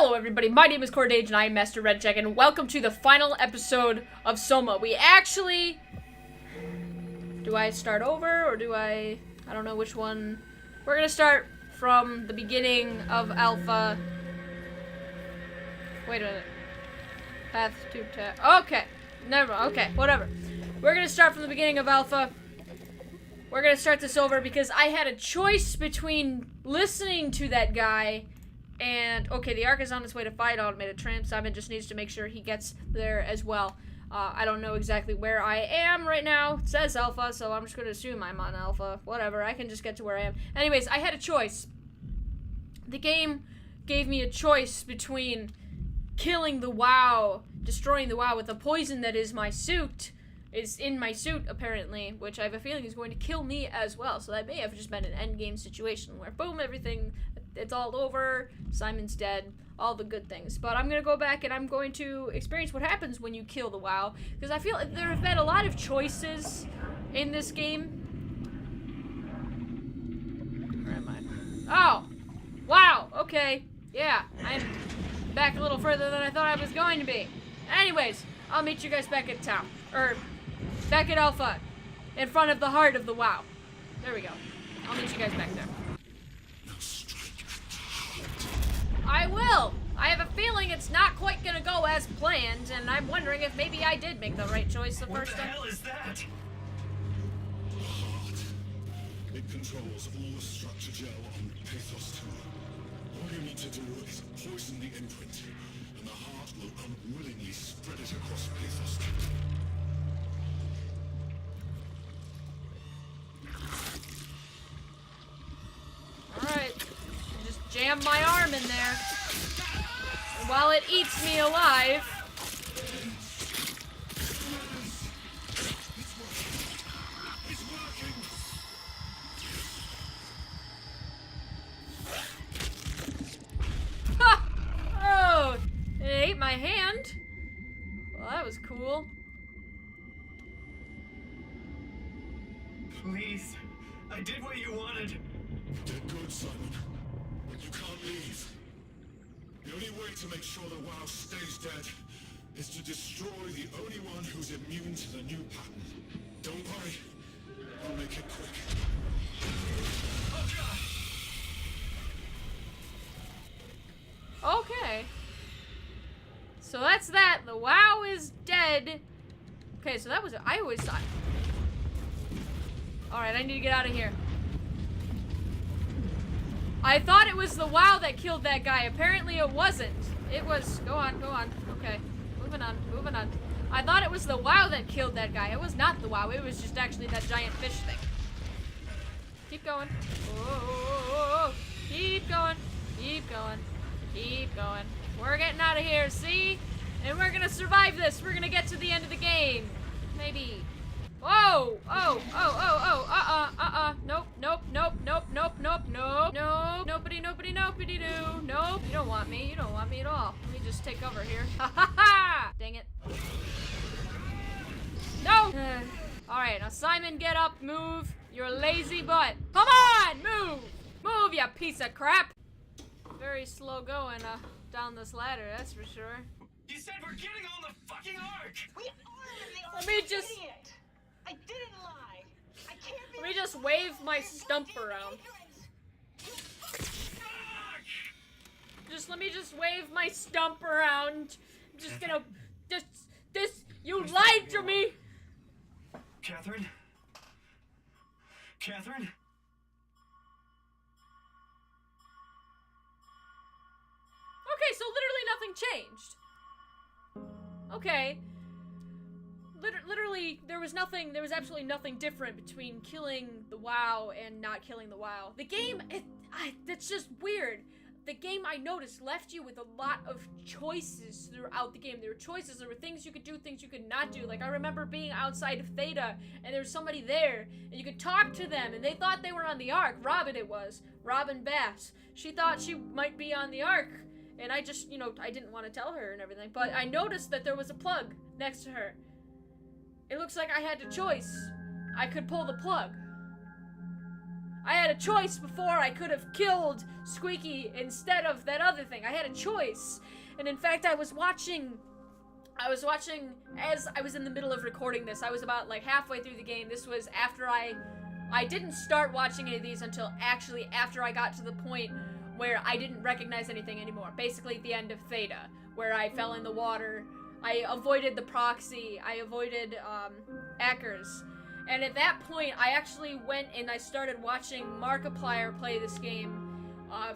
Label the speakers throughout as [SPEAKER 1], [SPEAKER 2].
[SPEAKER 1] Hello everybody, my name is Kora and I am Master Redcheck, and welcome to the final episode of SOMA. We actually... Do I start over, or do I don't know which one. We're gonna start from the beginning of Alpha. Wait a minute. Path to okay. Never mind. Okay, whatever. We're gonna start from the beginning of Alpha. We're gonna start this over because I had a choice between listening to that guy and, okay, the Ark is on its way to fight automated tramp. Simon just needs to make sure he gets there as well. I don't know exactly where I am right now. It says Alpha, so I'm just going to assume I'm on Alpha. Whatever, I can just get to where I am. Anyways, I had a choice. The game gave me a choice between killing the WAU, destroying the WAU with the poison that is my suit. It's in my suit, apparently, which I have a feeling is going to kill me as well. So that may have just been an endgame situation where, boom, everything... It's all over, Simon's dead, all the good things. But I'm going to go back and I'm going to experience what happens when you kill the WAU. Because I feel like there have been a lot of choices in this game. Where am I? Oh! Wow, okay. Yeah, I'm back a little further than I thought I was going to be. Anyways, I'll meet you guys back at town. Or, back at Alpha. In front of the heart of the WAU. There we go. I'll meet you guys back there. I will! I have a feeling it's not quite gonna go as planned, and I'm wondering if maybe I did make the right choice the first time.
[SPEAKER 2] What the hell is that?
[SPEAKER 3] Heart. It controls all the structure gel on Pathos 2. All you need to do is poison the imprint, and the heart will unwillingly spread it across Pathos 2.
[SPEAKER 1] Alright. Just jam my arm in there. And while it eats me alive... Ha! Oh! It ate my hand. Well, that was cool.
[SPEAKER 2] Please, I did what you wanted.
[SPEAKER 3] Did good, Simon. But you can't leave. The only way to make sure the WAU stays dead is to destroy the only one who's immune to the new pattern. Don't worry. I'll make it quick.
[SPEAKER 2] Oh,
[SPEAKER 1] Okay. So that's that. The WAU is dead. Okay, so that was... I always thought... Alright, I need to get out of here. I thought it was the WAU that killed that guy. Apparently it wasn't. It was... Go on, go on. Okay. Moving on, moving on. I thought it was the WAU that killed that guy. It was not the WAU. It was just actually that giant fish thing. Keep going. Whoa. Keep going. Keep going. Keep going. We're getting out of here, see? And we're gonna survive this. We're gonna get to the end of the game. Maybe. Whoa! Nope. Nobody do. Nope. You don't want me. You don't want me at all. Let me just take over here. Ha ha ha! Dang it. No! Alright, now Simon, get up, move. Your lazy butt. Come on! Move! Move, you piece of crap! Very slow going, down this ladder, that's for sure.
[SPEAKER 2] you said we're getting on the fucking Ark!
[SPEAKER 4] We are the
[SPEAKER 1] Let
[SPEAKER 4] Ark,
[SPEAKER 1] me
[SPEAKER 4] you
[SPEAKER 1] just-
[SPEAKER 4] idiot. I didn't lie. I can't be
[SPEAKER 1] Let me just wave my stump around. Let me just wave my stump around. I'm just gonna, you lied to me!
[SPEAKER 2] Catherine? Catherine?
[SPEAKER 1] Okay, so literally nothing changed. Okay. Literally, there was absolutely nothing different between killing the WAU and not killing the WAU. The game, that's just weird. The game, I noticed, left you with a lot of choices throughout the game. There were choices, there were things you could do, things you could not do. Like, I remember being outside of Theta, and there was somebody there, and you could talk to them, and they thought they were on the Ark. Robin it was. Robin Bass. She thought she might be on the Ark, and I just, I didn't want to tell her and everything. But I noticed that there was a plug next to her. It looks like I had a choice. I could pull the plug. I had a choice before. I could have killed Squeaky instead of that other thing. I had a choice. And in fact, I was watching as I was in the middle of recording this. I was about like halfway through the game. This was after I didn't start watching any of these until actually after I got to the point where I didn't recognize anything anymore. Basically at the end of Theta, where I fell in the water. I avoided the proxy. I avoided Eckers. And at that point, I actually went and I started watching Markiplier play this game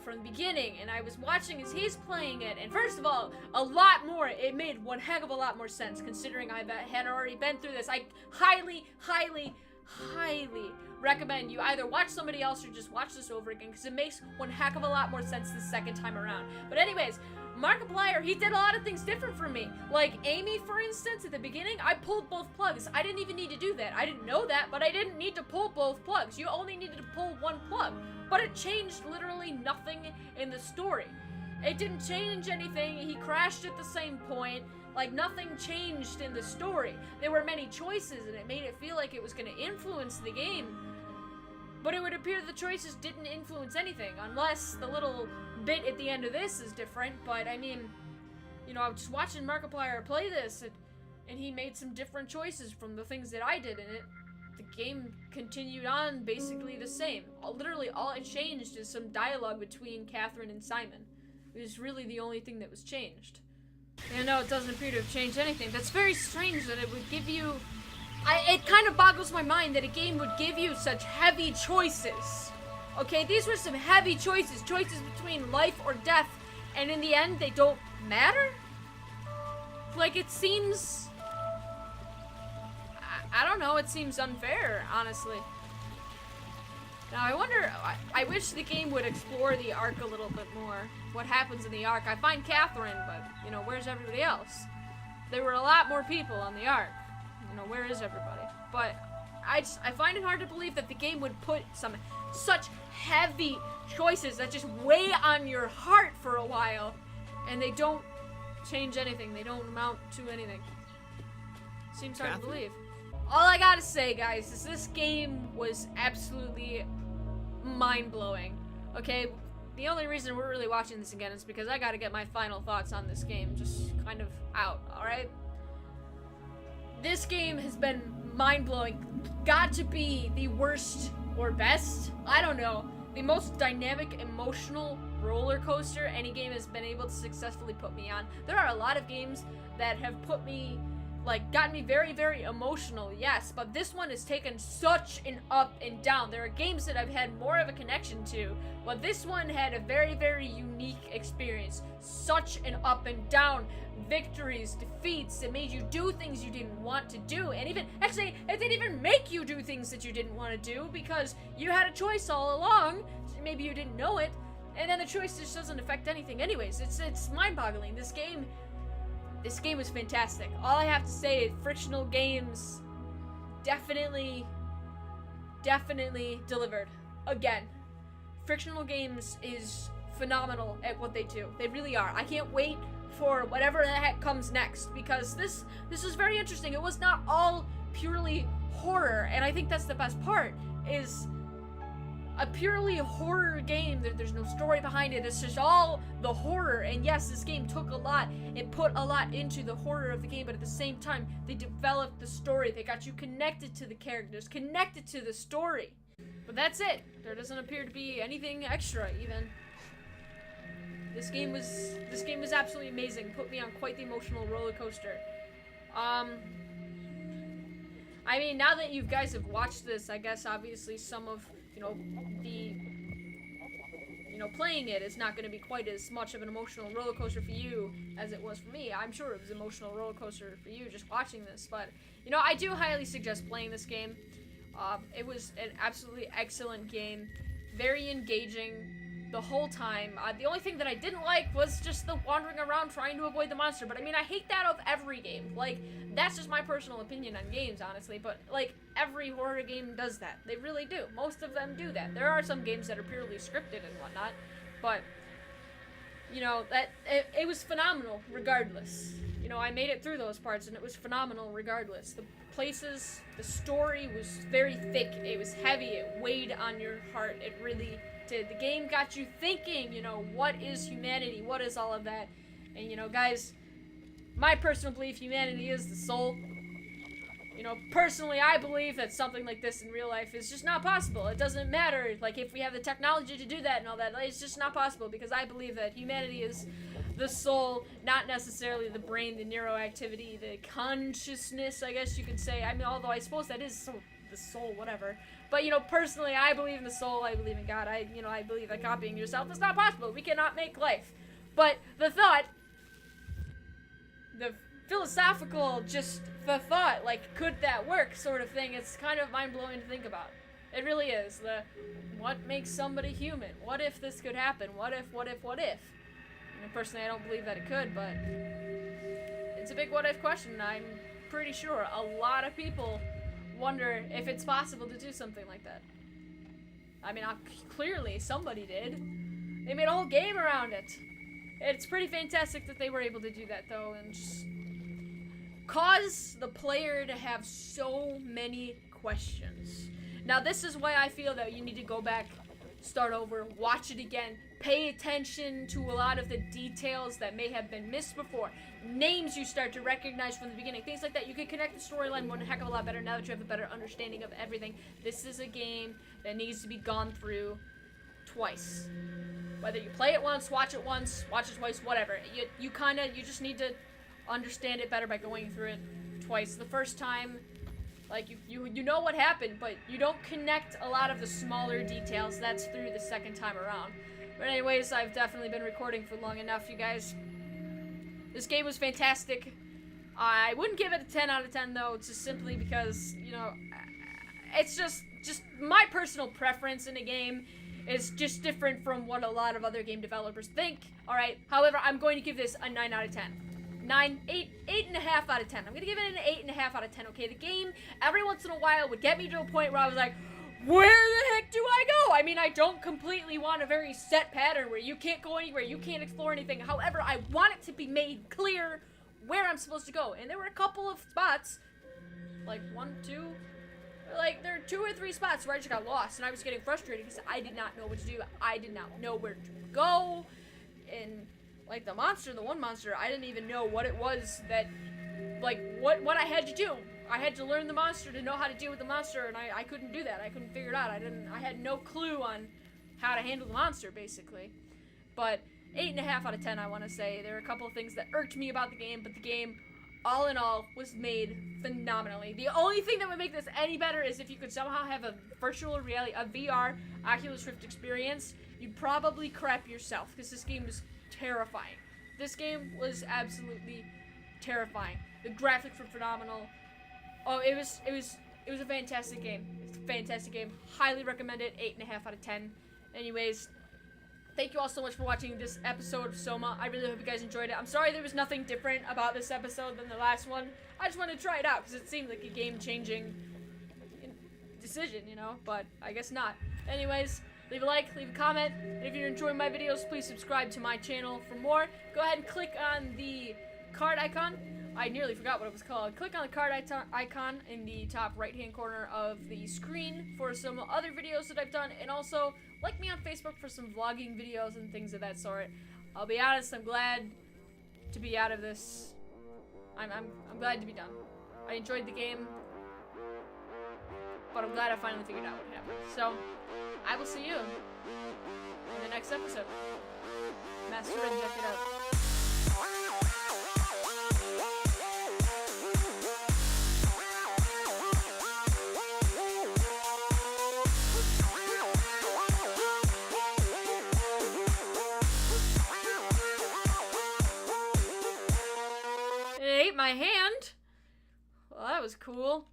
[SPEAKER 1] from the beginning, and I was watching as he's playing it, and first of all, it made one heck of a lot more sense, considering I had already been through this. I highly, highly, highly recommend you either watch somebody else or just watch this over again, because it makes one heck of a lot more sense the second time around. But anyways, Markiplier, he did a lot of things different from me. Like Amy, for instance, at the beginning, I pulled both plugs. I didn't even need to do that. I didn't know that, but I didn't need to pull both plugs. You only needed to pull one plug. But it changed literally nothing in the story. It didn't change anything. He crashed at the same point. Like, nothing changed in the story. There were many choices, and it made it feel like it was going to influence the game. But it would appear the choices didn't influence anything, unless the little bit at the end of this is different. But, I mean, you know, I was just watching Markiplier play this, and he made some different choices from the things that I did in it. The game continued on basically the same. Literally, all it changed is some dialogue between Catherine and Simon. It was really the only thing that was changed. And no, it doesn't appear to have changed anything. That's very strange that it would give you... it kind of boggles my mind that a game would give you such heavy choices. Okay, these were some heavy choices. Choices between life or death. And in the end, they don't matter? Like, it seems... I don't know, it seems unfair, honestly. Now, I wonder, I wish the game would explore the arc a little bit more. What happens in the arc? I find Catherine, but, you know, where's everybody else? There were a lot more people on the arc. You know, where is everybody? But I find it hard to believe that the game would put such heavy choices that just weigh on your heart for a while, and they don't change anything. They don't amount to anything. Seems hard to believe. All I gotta say, guys, is this game was absolutely mind-blowing. Okay, the only reason we're really watching this again is because I gotta get my final thoughts on this game just kind of out, alright? This game has been mind-blowing. Got to be the worst or best, I don't know, the most dynamic, emotional roller coaster any game has been able to successfully put me on. There are a lot of games that have put me, like, gotten me very, very emotional, yes, but this one has taken such an up and down. There are games that I've had more of a connection to, but this one had a very, very unique experience. Such an up and down. Victories, defeats, it made you do things you didn't want to do, and even, actually, it didn't even make you do things that you didn't want to do, because you had a choice all along, maybe you didn't know it, and then the choice just doesn't affect anything anyways. It's mind-boggling. This game was fantastic. All I have to say is frictional games definitely delivered. Again, frictional games is phenomenal at what they do. They really are. I can't wait for whatever the heck comes next, because this is very interesting. It was not all purely horror, and I think that's the best part, is a purely horror game. There's no story behind it. It's just all the horror. And yes, this game took a lot. It put a lot into the horror of the game, but at the same time, they developed the story. They got you connected to the characters, connected to the story. But that's it. There doesn't appear to be anything extra, even. This game was absolutely amazing. Put me on quite the emotional roller coaster. I mean, now that you guys have watched this, I guess obviously some of, playing it is not going to be quite as much of an emotional roller coaster for you as it was for me. I'm sure it was an emotional roller coaster for you just watching this, but, I do highly suggest playing this game. It was an absolutely excellent game, very engaging the whole time. The only thing that I didn't like was just the wandering around trying to avoid the monster, but I mean, I hate that of every game. Like, that's just my personal opinion on games, honestly, but, like, every horror game does that. They really do. Most of them do that. There are some games that are purely scripted and whatnot, but, it was phenomenal regardless. know, I made it through those parts, and it was phenomenal regardless. The places, the story was very thick, it was heavy, it weighed on your heart, it really did. The game got you thinking, you know, what is humanity, what is all of that? And, you know, guys, my personal belief, humanity is the soul. You know, personally, I believe that something like this in real life is just not possible. It doesn't matter, like, if we have the technology to do that and all that, it's just not possible, because I believe that humanity is the soul, not necessarily the brain, the neuroactivity, the consciousness, I guess you could say. I mean, although I suppose that is the soul, whatever. But, you know, personally, I believe in the soul, I believe in God, I believe that copying yourself is not possible. We cannot make life. But the thought, the philosophical, just the thought, like, could that work sort of thing, it's kind of mind-blowing to think about. It really is. What makes somebody human? What if this could happen? What if? I mean, personally, I don't believe that it could, but it's a big what-if question. I'm pretty sure a lot of people wonder if it's possible to do something like that. I mean, clearly somebody did. They made a whole game around it. It's pretty fantastic that they were able to do that, though, and just cause the player to have so many questions. Now, this is why I feel that you need to go back, start over, watch it again, pay attention to a lot of the details that may have been missed before, names you start to recognize from the beginning, things like that. You can connect the storyline one heck of a lot better now that you have a better understanding of everything. This is a game that needs to be gone through twice. Whether you play it once, watch it twice, whatever. You just need to understand it better by going through it twice. The first time, like, you know what happened, but you don't connect a lot of the smaller details. That's through the second time around. But anyways, I've definitely been recording for long enough, you guys. This game was fantastic. I wouldn't give it a 10 out of 10, though, just simply because, you know, it's just my personal preference in a game is just different from what a lot of other game developers think. Alright, however, I'm going to give this a 9 out of 10. 8.5 out of 10. I'm gonna give it an 8.5 out of 10, okay? The game, every once in a while, would get me to a point where I was like, where the heck do I go? I mean, I don't completely want a very set pattern where you can't go anywhere, you can't explore anything. However, I want it to be made clear where I'm supposed to go. And there were a couple of spots, like 1, 2, like there are 2 or 3 spots where I just got lost and I was getting frustrated because I did not know what to do. I did not know where to go. And like the one monster, I didn't even know what it was that, like, what I had to do. I had to learn the monster to know how to deal with the monster, and I couldn't do that. I couldn't figure it out. I had no clue on how to handle the monster, basically. But 8.5 out of 10, I want to say. There are a couple of things that irked me about the game, but the game, all in all, was made phenomenally. The only thing that would make this any better is if you could somehow have a virtual reality, a VR Oculus Rift experience. You'd probably crap yourself, because this game was terrifying. This game was absolutely terrifying. The graphics were phenomenal. Oh, it was a fantastic game. It's a fantastic game. Highly recommend it. 8.5 out of 10. Anyways, thank you all so much for watching this episode of SOMA. I really hope you guys enjoyed it. I'm sorry there was nothing different about this episode than the last one. I just wanted to try it out because it seemed like a game-changing decision, you know, but I guess not. Anyways, leave a like, leave a comment, and if you're enjoying my videos, please subscribe to my channel for more. Go ahead and click on the card icon. I nearly forgot what it was called. Click on the card icon in the top right-hand corner of the screen for some other videos that I've done, and also like me on Facebook for some vlogging videos and things of that sort. I'll be honest, I'm glad to be out of this. I'm glad to be done. I enjoyed the game, but I'm glad I finally figured out what happened. So, I will see you in the next episode. Master and check it out. It ate my hand? Well, that was cool.